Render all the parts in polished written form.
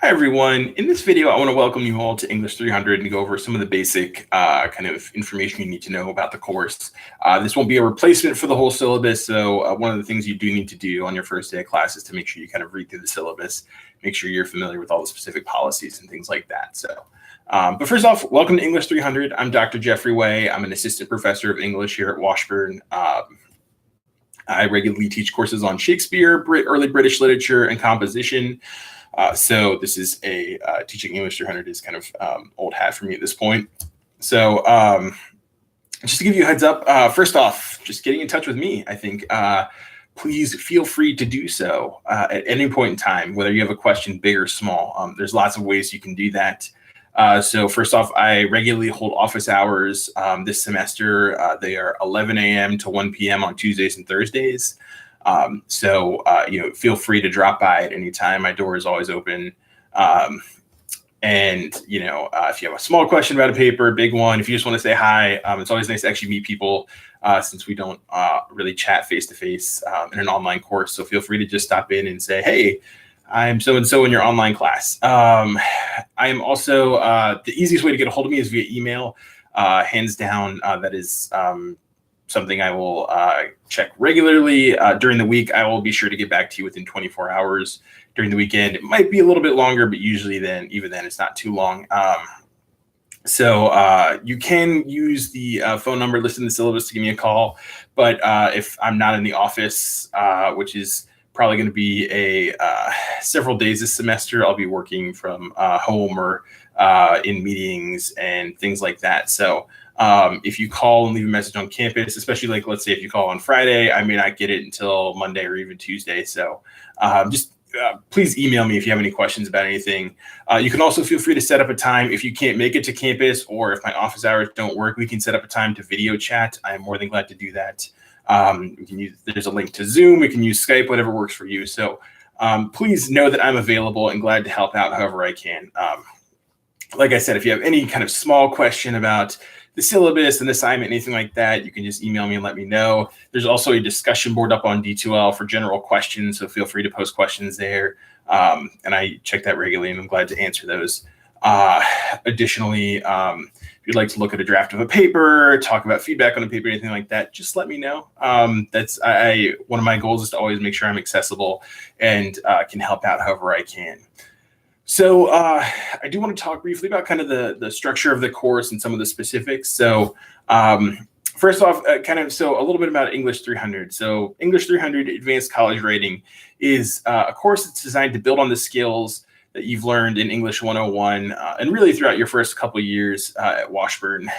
Hi, everyone. In this video, I want to welcome you all to English 300 and go over some of the basic kind of information you need to know about the course. This won't be a replacement for the whole syllabus, so one of the things you do need to do on your first day of class is to make sure you kind of read through the syllabus, make sure you're familiar with all the specific policies and things like that. But first off, welcome to English 300. I'm Dr. Jeffrey Way. I'm an assistant professor of English here at Washburn. I regularly teach courses on Shakespeare, early British literature, and composition. So this is teaching English 300 is kind of old hat for me at this point. So just to give you a heads up, first off, just getting in touch with me, I think, please feel free to do so at any point in time, whether you have a question big or small. There's lots of ways you can do that. So first off, I regularly hold office hours this semester. They are 11 a.m. to 1 p.m. on Tuesdays and Thursdays. Feel free to drop by at any time. My door is always open. If you have a small question about a paper, big one, if you just want to say hi, it's always nice to actually meet people since we don't really chat face-to-face in an online course. So feel free to just stop in and say, hey, I'm so-and-so in your online class. I am also, the easiest way to get a hold of me is via email. Hands down, that is something I will check regularly. During the week, I will be sure to get back to you within 24 hours. During the weekend, it might be a little bit longer, but usually even then, it's not too long. You can use the phone number listed in the syllabus to give me a call. But if I'm not in the office, which is probably going to be several days this semester, I'll be working from home or in meetings and things like that. So if you call and leave a message on campus, especially like, let's say if you call on Friday, I may not get it until Monday or even Tuesday. So please email me if you have any questions about anything. You can also feel free to set up a time if you can't make it to campus, or if my office hours don't work, we can set up a time to video chat. I'm more than glad to do that. There's a link to Zoom. We can use Skype, whatever works for you. So please know that I'm available and glad to help out however I can. Like I said, if you have any kind of small question about the syllabus and assignment, anything like that, you can just email me and let me know. There's also a discussion board up on D2L for general questions, so feel free to post questions there. And I check that regularly, and I'm glad to answer those. Additionally, if you'd like to look at a draft of a paper, talk about feedback on a paper, anything like that, just let me know. One of my goals is to always make sure I'm accessible and can help out however I can. So I do want to talk briefly about kind of the structure of the course and some of the specifics. So first off, a little bit about English 300. So English 300 Advanced College Writing is a course that's designed to build on the skills that you've learned in English 101 and really throughout your first couple of years at Washburn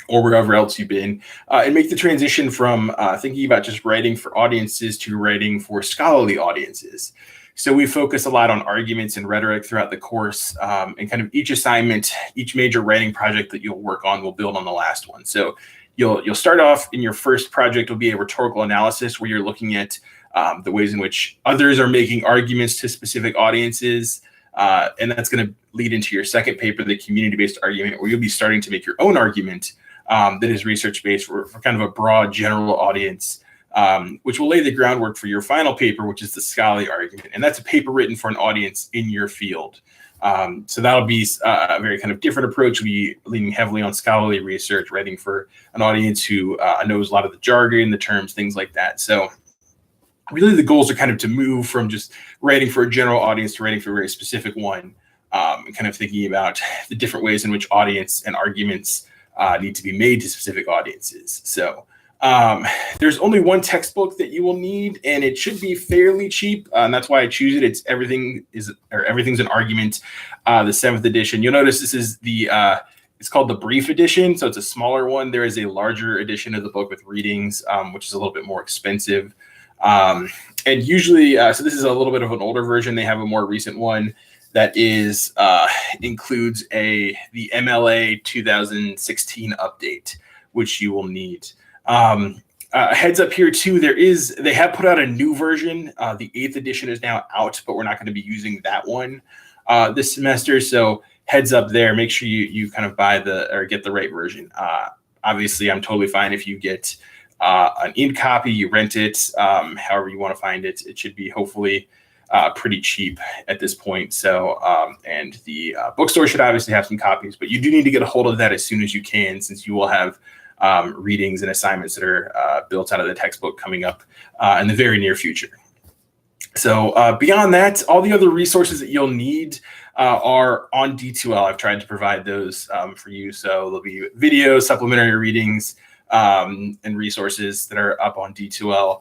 or wherever else you've been, and make the transition from thinking about just writing for audiences to writing for scholarly audiences. So we focus a lot on arguments and rhetoric throughout the course, and kind of each assignment, each major writing project that you'll work on will build on the last one. So you'll start off in your first project will be a rhetorical analysis where you're looking at the ways in which others are making arguments to specific audiences. And that's going to lead into your second paper, the community-based argument, where you'll be starting to make your own argument that is research-based for kind of a broad general audience. Which will lay the groundwork for your final paper, which is the scholarly argument. And that's a paper written for an audience in your field. So that'll be a very kind of different approach. We'll be leaning heavily on scholarly research, writing for an audience who knows a lot of the jargon, the terms, things like that. So really the goals are kind of to move from just writing for a general audience to writing for a very specific one, and kind of thinking about the different ways in which audience and arguments need to be made to specific audiences. So there's only one textbook that you will need, and it should be fairly cheap, and that's why I choose it. Everything's an Argument, the 7th edition. You'll notice this is it's called the Brief edition, so it's a smaller one. There is a larger edition of the book with readings, which is a little bit more expensive. And usually, so this is a little bit of an older version. They have a more recent one that includes the MLA 2016 update, which you will need. Heads up here too, they have put out a new version. The 8th edition is now out, but we're not going to be using that one this semester. So heads up there, make sure you kind of get the right version. Obviously, I'm totally fine if you get an in copy, you rent it, however you want to find it. It should be hopefully pretty cheap at this point. So, and the bookstore should obviously have some copies, but you do need to get a hold of that as soon as you can, since you will have readings and assignments that are built out of the textbook coming up in the very near future. So beyond that, all the other resources that you'll need are on D2L. I've tried to provide those for you. So there'll be videos, supplementary readings, and resources that are up on D2L.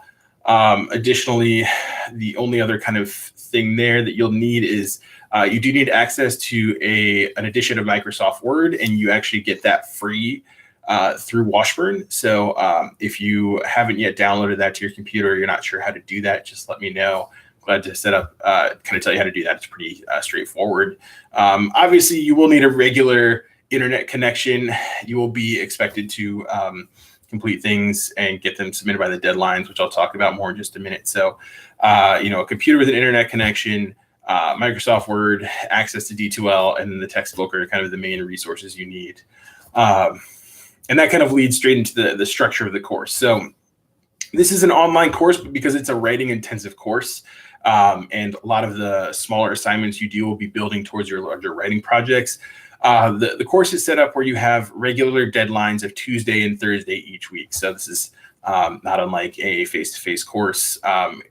Additionally, the only other kind of thing there that you'll need is you do need access to an edition of Microsoft Word, and you actually get that free through Washburn. So if you haven't yet downloaded that to your computer, you're not sure how to do that, just let me know. Glad to set up, kind of tell you how to do that. It's pretty straightforward. Obviously, you will need a regular internet connection. You will be expected to complete things and get them submitted by the deadlines, which I'll talk about more in just a minute. So, a computer with an internet connection, Microsoft Word, access to D2L, and then the textbook are kind of the main resources you need. And that kind of leads straight into the structure of the course. So this is an online course, but because it's a writing intensive course, and a lot of the smaller assignments you do will be building towards your larger writing projects, the course is set up where you have regular deadlines of Tuesday and Thursday each week. So this is not unlike a face-to-face course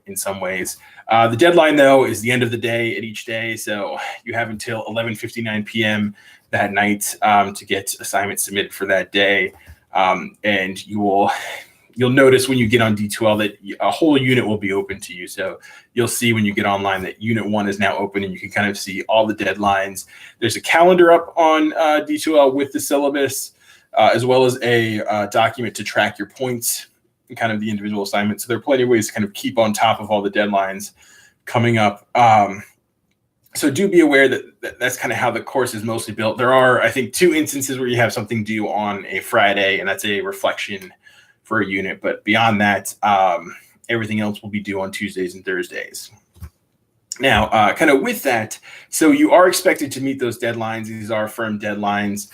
in some ways. The deadline, though, is the end of the day at each day. So you have until 11:59 p.m. that night to get assignments submitted for that day. And you'll notice when you get on D2L that a whole unit will be open to you. So you'll see when you get online that Unit 1 is now open, and you can kind of see all the deadlines. There's a calendar up on D2L with the syllabus, as well as a document to track your points and kind of the individual assignments. So there are plenty of ways to kind of keep on top of all the deadlines coming up. So do be aware that that's kind of how the course is mostly built. There are, I think, 2 instances where you have something due on a Friday, and that's a reflection for a unit. But beyond that, everything else will be due on Tuesdays and Thursdays. Now, kind of with that, so you are expected to meet those deadlines. These are firm deadlines.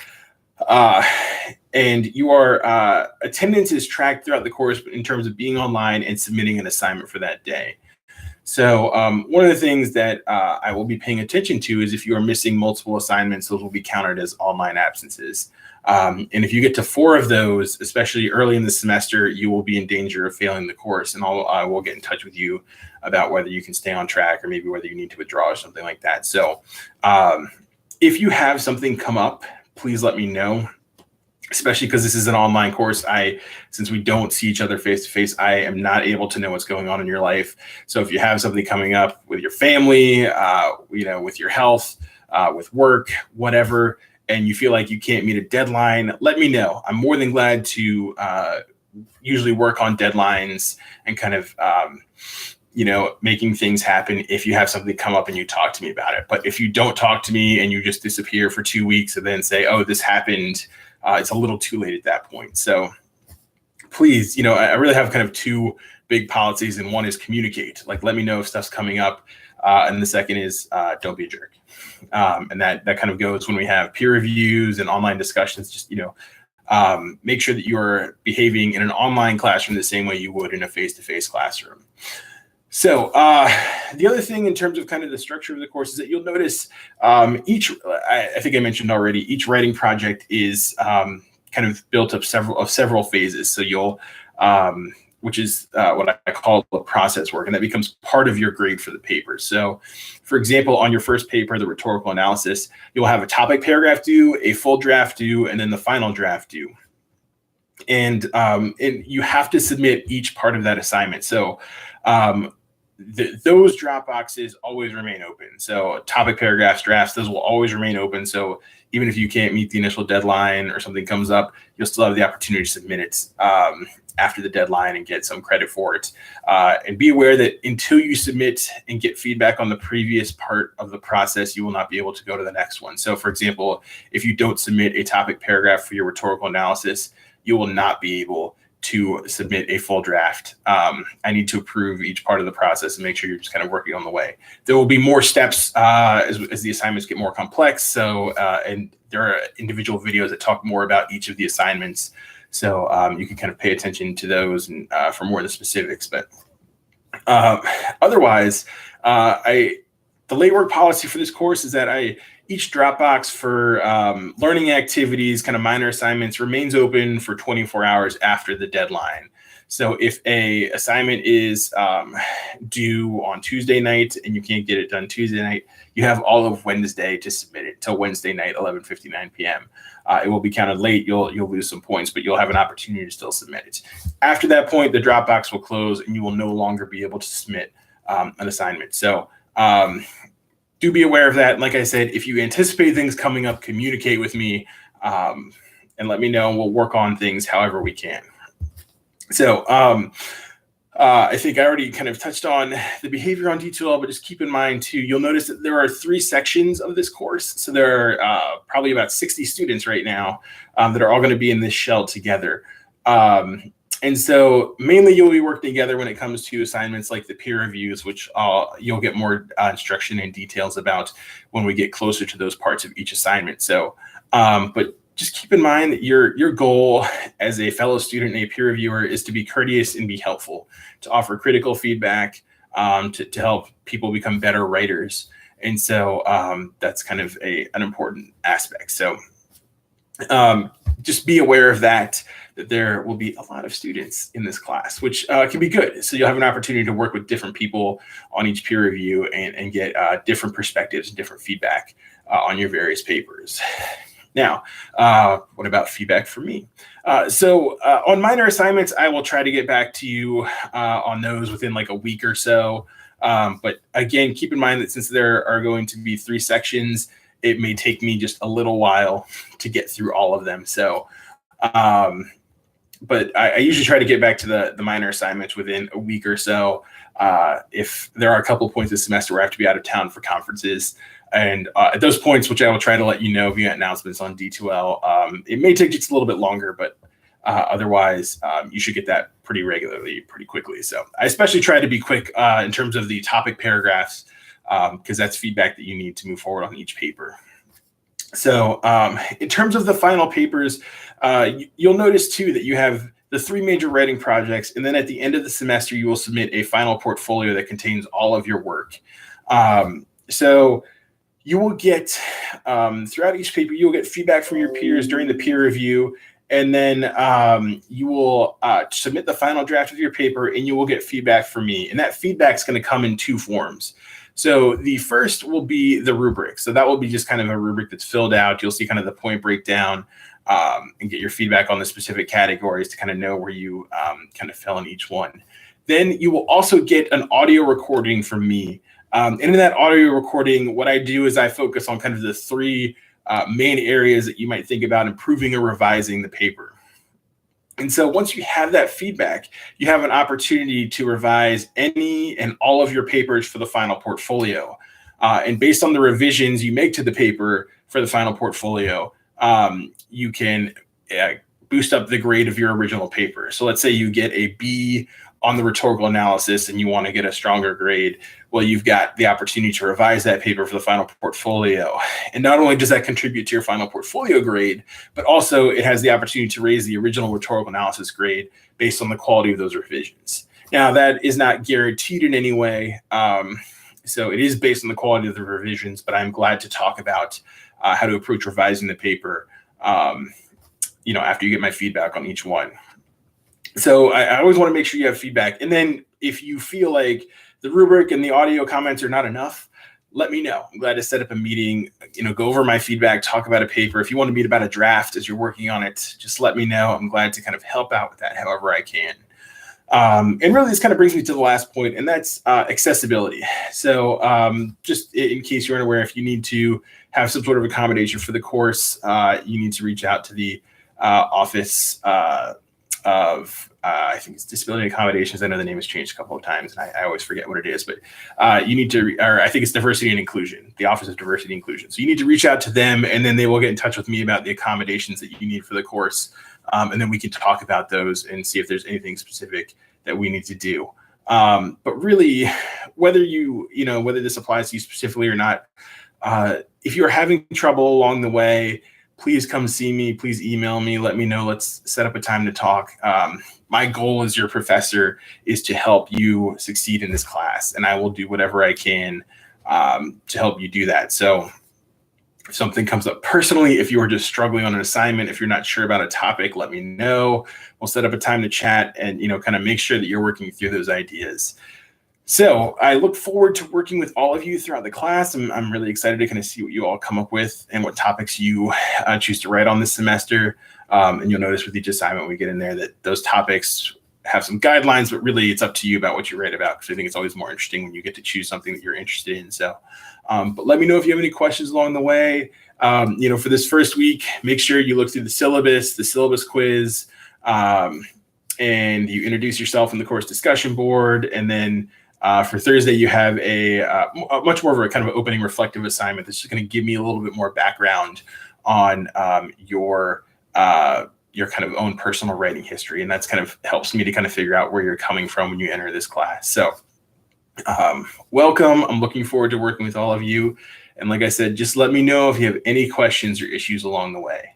And attendance is tracked throughout the course in terms of being online and submitting an assignment for that day. So one of the things that I will be paying attention to is if you are missing multiple assignments, those will be counted as online absences. And if you get to 4 of those, especially early in the semester, you will be in danger of failing the course. And I will get in touch with you about whether you can stay on track or maybe whether you need to withdraw or something like that. So if you have something come up, please let me know. Especially because this is an online course, since we don't see each other face to face, I am not able to know what's going on in your life. So if you have something coming up with your family, with your health, with work, whatever, and you feel like you can't meet a deadline, let me know. I'm more than glad to usually work on deadlines and kind of making things happen if you have something come up and you talk to me about it. But if you don't talk to me and you just disappear for 2 weeks and then say, oh, this happened, it's a little too late at that point. So please, I really have kind of 2 big policies, and one is communicate. Like, let me know if stuff's coming up. And the second is don't be a jerk. And that kind of goes when we have peer reviews and online discussions. Just, make sure that you're behaving in an online classroom the same way you would in a face-to-face classroom. So the other thing in terms of kind of the structure of the course is that you'll notice I think I mentioned already, each writing project is kind of built up several phases. So you'll, which is what I call the process work, and that becomes part of your grade for the paper. So for example, on your first paper, the rhetorical analysis, you'll have a topic paragraph due, a full draft due, and then the final draft due. And you have to submit each part of that assignment. So those drop boxes always remain open. So topic paragraphs, drafts, those will always remain open. So even if you can't meet the initial deadline or something comes up, you'll still have the opportunity to submit it after the deadline and get some credit for it. And be aware that until you submit and get feedback on the previous part of the process, you will not be able to go to the next one. So for example, if you don't submit a topic paragraph for your rhetorical analysis, you will not be able to submit a full draft. I need to approve each part of the process and make sure you're just kind of working on the way. There will be more steps as the assignments get more complex. So, and there are individual videos that talk more about each of the assignments. So you can kind of pay attention to those and for more of the specifics. But otherwise, The late work policy for this course is that each Dropbox for learning activities, kind of minor assignments, remains open for 24 hours after the deadline. So if a assignment is due on Tuesday night and you can't get it done Tuesday night, you have all of Wednesday to submit it till Wednesday night, 11:59 p.m. It will be counted late. You'll lose some points, but you'll have an opportunity to still submit it. After that point, the Dropbox will close and you will no longer be able to submit an assignment. So do be aware of that. Like I said, if you anticipate things coming up, communicate with me and let me know, and we'll work on things however we can. So I think I already kind of touched on the behavior on D2L, but just keep in mind too, you'll notice that there are 3 sections of this course. So there are probably about 60 students right now that are all going to be in this shell together. And so mainly you'll be working together when it comes to assignments like the peer reviews, which you'll get more instruction and details about when we get closer to those parts of each assignment. So, but just keep in mind that your goal as a fellow student and a peer reviewer is to be courteous and be helpful, to offer critical feedback, to help people become better writers. And so that's kind of an important aspect. So just be aware of that there will be a lot of students in this class, which can be good. So you'll have an opportunity to work with different people on each peer review and get different perspectives and different feedback on your various papers. Now, what about feedback for me? So on minor assignments, I will try to get back to you on those within like a week or so. But again, keep in mind that since there are going to be 3 sections, it may take me just a little while to get through all of them. So, but I usually try to get back to the minor assignments within a week or so. If there are a couple of points this semester where I have to be out of town for conferences, and at those points, which I will try to let you know via announcements on D2L, it may take just a little bit longer, but otherwise you should get that pretty regularly, pretty quickly. So I especially try to be quick in terms of the topic paragraphs, because that's feedback that you need to move forward on each paper. So in terms of the final papers, you'll notice too that you have the 3 major writing projects, and then at the end of the semester, you will submit a final portfolio that contains all of your work. So you will get, throughout each paper, you'll get feedback from your peers during the peer review, and then you will submit the final draft of your paper, and you will get feedback from me. And that feedback is going to come in 2 forms. So the first will be the rubric. So that will be just kind of a rubric that's filled out. You'll see kind of the point breakdown and get your feedback on the specific categories to kind of know where you kind of fell in each one. Then you will also get an audio recording from me. And in that audio recording, what I do is I focus on kind of the 3 main areas that you might think about improving or revising the paper. And so once you have that feedback, you have an opportunity to revise any and all of your papers for the final portfolio. And based on the revisions you make to the paper for the final portfolio, you can boost up the grade of your original paper. So let's say you get a B on the rhetorical analysis and you want to get a stronger grade. Well, you've got the opportunity to revise that paper for the final portfolio. And not only does that contribute to your final portfolio grade, but also it has the opportunity to raise the original rhetorical analysis grade based on the quality of those revisions. Now, that is not guaranteed in any way. So it is based on the quality of the revisions, but I'm glad to talk about how to approach revising the paper, after you get my feedback on each one. So I always want to make sure you have feedback. And then if you feel like the rubric and the audio comments are not enough, let me know. I'm glad to set up a meeting, go over my feedback, talk about a paper. If you want to meet about a draft as you're working on it, just let me know. I'm glad to kind of help out with that however I can. And really this kind of brings me to the last point, and that's accessibility. So just in case you're unaware, if you need to have some sort of accommodation for the course, you need to reach out to the office of I think it's disability accommodations. I know the name has changed a couple of times and I always forget what it is, but you need to, or I think it's diversity and inclusion, the Office of Diversity and Inclusion. So you need to reach out to them and then they will get in touch with me about the accommodations that you need for the course. And then we can talk about those and see if there's anything specific that we need to do. But really, whether whether this applies to you specifically or not, if you're having trouble along the way, please come see me. Please email me. Let me know. Let's set up a time to talk. My goal as your professor is to help you succeed in this class, and I will do whatever I can to help you do that. So if something comes up personally, if you are just struggling on an assignment, if you're not sure about a topic, let me know. We'll set up a time to chat and, kind of make sure that you're working through those ideas. So I look forward to working with all of you throughout the class. I'm really excited to kind of see what you all come up with and what topics you choose to write on this semester. And you'll notice with each assignment we get in there that those topics have some guidelines, but really it's up to you about what you write about, because I think it's always more interesting when you get to choose something that you're interested in. So, but let me know if you have any questions along the way. For this first week, make sure you look through the syllabus quiz, and you introduce yourself in the course discussion board. And then for Thursday, you have a much more of a kind of opening reflective assignment that's just going to give me a little bit more background on your kind of own personal writing history. And that's kind of helps me to kind of figure out where you're coming from when you enter this class. So welcome. I'm looking forward to working with all of you. And like I said, just let me know if you have any questions or issues along the way.